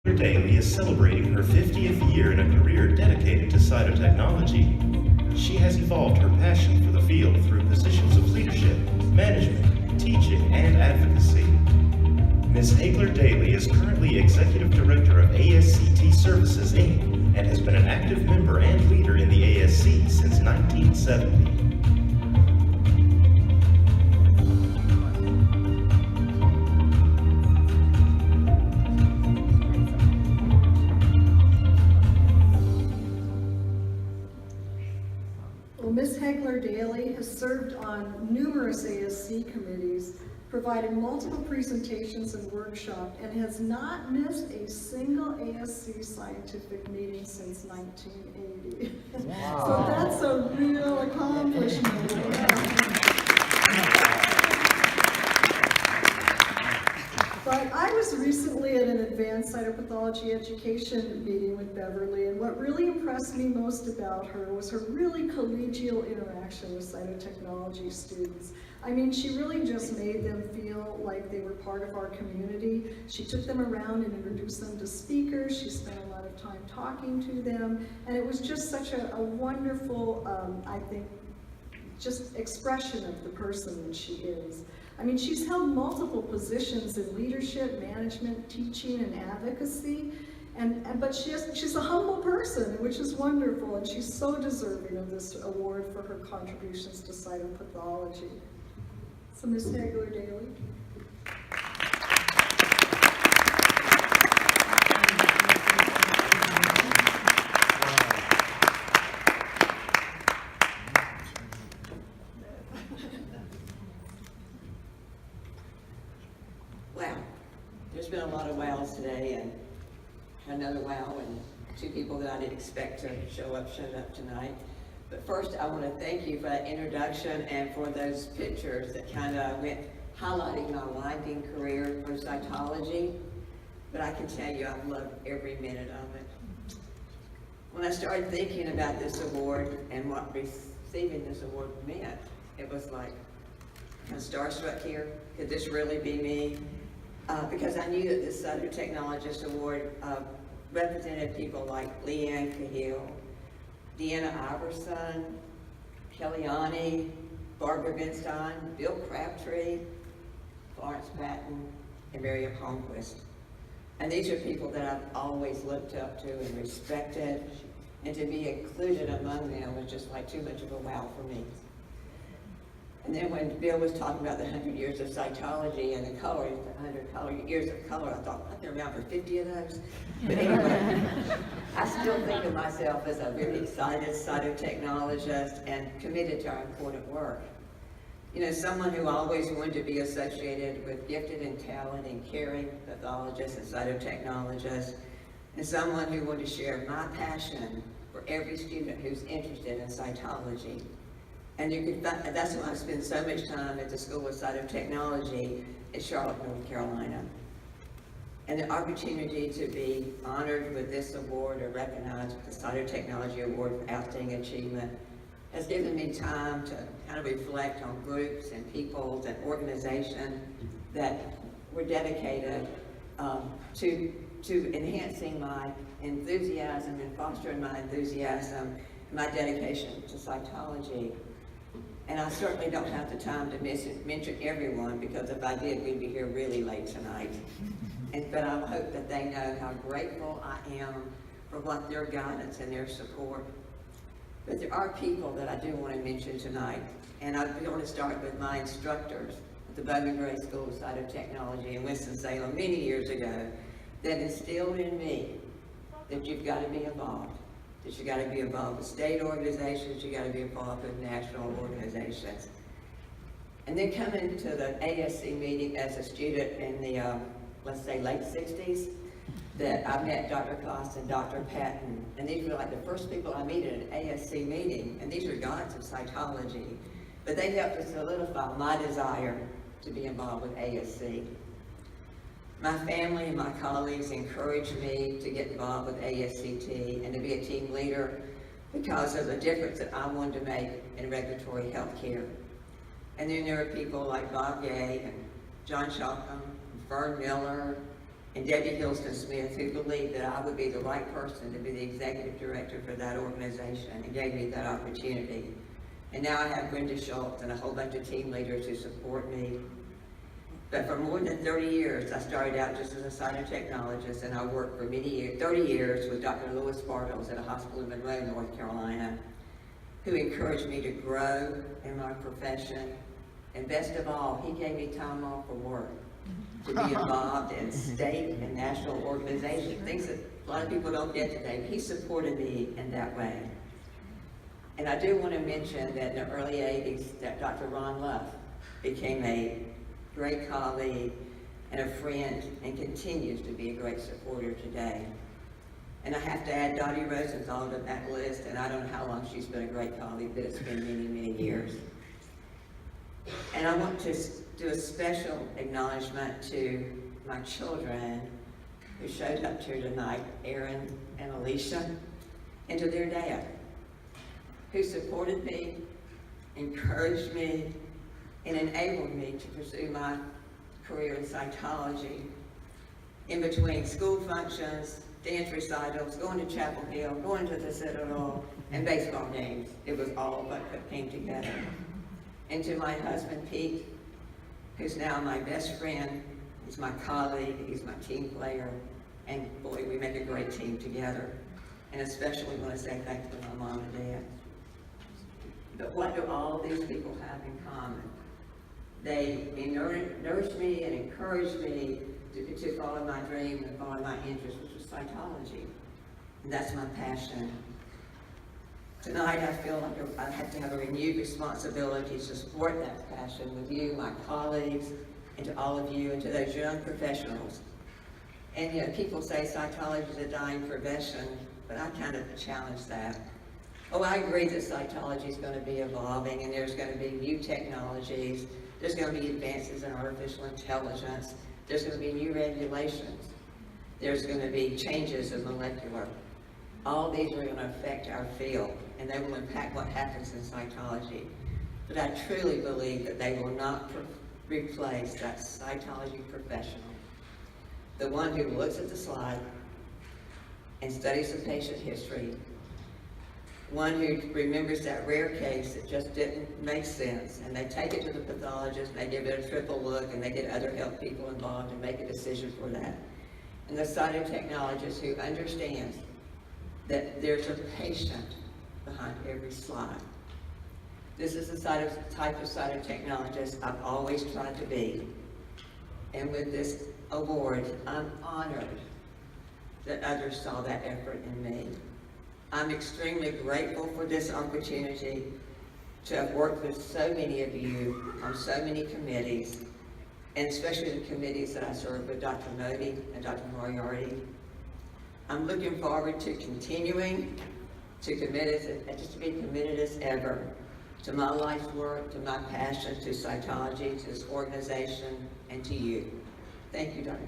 Bev Daly is celebrating her 50th year in a career dedicated to cytotechnology. She has evolved her passion for the field through positions of leadership, management, teaching, and advocacy. Ms. Hagler Daly is currently Executive Director of ASCT Services, Inc., and has been an active member and leader in the ASC since 1970. Well, Ms. Hagler Daly has served on numerous ASC committees, provided multiple presentations and workshops, and has not missed a single ASC scientific meeting since 1980. Wow. So that's a real accomplishment. But I was recently at an advanced cytopathology education meeting with Beverly, and what really impressed me most about her was her really collegial interaction with cytotechnology students. I mean, she really just made them feel like they were part of our community. She took them around and introduced them to speakers. She spent a lot of time talking to them, and it was just such a wonderful, I think, just expression of the person that she is. I mean, she's held multiple positions in leadership, management, teaching, and advocacy, but she's a humble person, which is wonderful, and she's so deserving of this award for her contributions to cytopathology. So, Ms. Hagler Daly. Wow, there's been a lot of wows today, and another wow, and two people that I didn't expect to showed up tonight. But first, I want to thank you for that introduction and for those pictures that kind of went highlighting my winding career for cytology. But I can tell you, I've loved every minute of it. When I started thinking about this award and what receiving this award meant, it was like, I'm starstruck here. Could this really be me? Because I knew that this Cytotechnologist Award represented people like Leanne Cahill, Deanna Iverson, Kellyanne, Barbara Benstein, Bill Crabtree, Florence Patton, and Miriam Holmquist. And these are people that I've always looked up to and respected, and to be included among them was just like too much of a wow for me. And then when Bill was talking about the 100 years of cytology and the color, the 100 years of color, I thought, I've been around for 50 of those. But anyway, I still think of myself as a very excited cytotechnologist and committed to our important work. You know, someone who always wanted to be associated with gifted and talented and caring pathologists and cytotechnologists, and someone who wanted to share my passion for every student who's interested in cytology. And that's why I spend so much time at the School of Cytotechnology in Charlotte, North Carolina. And the opportunity to be honored with this award or recognized with the Cytotechnology Award for Outstanding Achievement has given me time to kind of reflect on groups and people and organizations that were dedicated to enhancing my enthusiasm and fostering my enthusiasm and my dedication to cytology. And I certainly don't have the time to mention everyone, because if I did, we'd be here really late tonight. But I hope that they know how grateful I am for what their guidance and their support. But there are people that I do want to mention tonight, and I want to start with my instructors at the Bowman Gray School of Cytotechnology in Winston-Salem many years ago that instilled in me that you've got to be involved. That you got to be involved with state organizations, you got to be involved with national organizations. And then coming to the ASC meeting as a student in the, let's say, late 60s, that I met Dr. Koss and Dr. Patton, and these were like the first people I met at an ASC meeting, and these are gods of cytology. But they helped to solidify my desire to be involved with ASC. My family and my colleagues encouraged me to get involved with ASCT and to be a team leader because of the difference that I wanted to make in regulatory health care. And then there are people like Bob Gay and John Shalcom, Vern Miller, and Debbie Hilston Smith, who believed that I would be the right person to be the executive director for that organization and gave me that opportunity. And now I have Brenda Schultz and a whole bunch of team leaders who support me. But for more than 30 years, I started out just as a cytotechnologist, and I worked for 30 years with Dr. Louis Bartels at a hospital in Monroe, North Carolina, who encouraged me to grow in my profession. And best of all, he gave me time off for work to be involved in state and national organizations, things that a lot of people don't get today. He supported me in that way. And I do want to mention that in the early 80s, that Dr. Ron Luff became a great colleague and a friend and continues to be a great supporter today. And I have to add Dottie Rosenthal to that list, and I don't know how long she's been a great colleague, but it's been many, many years. And I want to do a special acknowledgement to my children who showed up here tonight, Aaron and Alicia, and to their dad, who supported me, encouraged me, and enabled me to pursue my career in cytology. In between school functions, dance recitals, going to Chapel Hill, going to the Citadel, and baseball games, it was all what came together. And to my husband, Pete, who's now my best friend, he's my colleague, he's my team player, and boy, we make a great team together. And especially want to say thanks to my mom and dad. But what do all these people have in common? They nourished me and encouraged me to follow my dream and follow my interest, which was cytology. And that's my passion. Tonight, I feel like I have to have a renewed responsibility to support that passion with you, my colleagues, and to all of you, and to those young professionals. And you know, people say cytology is a dying profession, but I kind of challenge that. Oh, I agree that cytology is going to be evolving, and there's going to be new technologies. There's going to be advances in artificial intelligence. There's going to be new regulations. There's going to be changes in molecular. All these are going to affect our field, and they will impact what happens in cytology. But I truly believe that they will not replace that cytology professional, the one who looks at the slide and studies the patient history, one who remembers that rare case that just didn't make sense, and they take it to the pathologist, and they give it a triple look, and they get other health people involved and make a decision for that. And the cytotechnologist who understands that there's a patient behind every slide. This is the type of cytotechnologist I've always tried to be. And with this award, I'm honored that others saw that effort in me. I'm extremely grateful for this opportunity to have worked with so many of you on so many committees, and especially the committees that I served with Dr. Modi and Dr. Moriarty. I'm looking forward to continuing to be committed as ever to my life's work, to my passion, to cytology, to this organization, and to you. Thank you, Dr.